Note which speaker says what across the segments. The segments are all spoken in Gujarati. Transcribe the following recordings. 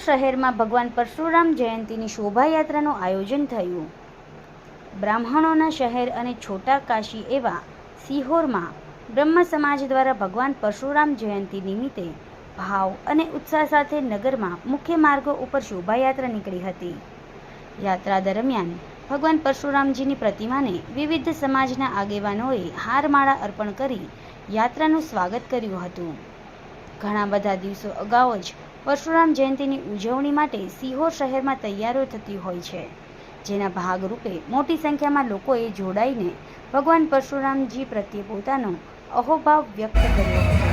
Speaker 1: શહેરમાં ભગવાન પરશુરામ જયંતીની શોભાયાત્રાનું આયોજન થયું। બ્રાહ્મણોના શહેર અને છોટા કાશી એવા સિહોરમાં બ્રહ્મ સમાજ દ્વારા ભગવાન પરશુરામ જયંતી નિમિત્તે ભાવ અને ઉત્સાહ સાથે નગરમાં મુખ્ય માર્ગો ઉપર શોભાયાત્રા નીકળી હતી। યાત્રા દરમિયાન ભગવાન પરશુરામજીની પ્રતિમાને વિવિધ સમાજના આગેવાનોએ હારમાળા અર્પણ કરી યાત્રાનું સ્વાગત કર્યું હતું। ઘણા બધા દિવસો અગાઉ જ પરશુરામ જયંતીની ઉજવણી માટે સિહોર શહેરમાં તૈયારીઓ થતી હોય છે, જેના ભાગરૂપે મોટી સંખ્યામાં લોકોએ જોડાઈને ભગવાન પરશુરામજી પ્રત્યે પોતાનો અહોભાવ વ્યક્ત કર્યો હતો।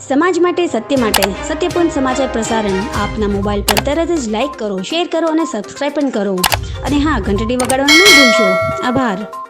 Speaker 1: સમાજ માટે સત્ય માટે સત્યપૂર્ણ સમાચાર પ્રસારણ આપના મોબાઈલ પર તરત જ લાઈક કરો, શેર કરો અને સબસ્ક્રાઈબ પણ કરો। અને હા, ઘંટડી વગાડવાનું ન ભૂલશો। આભાર।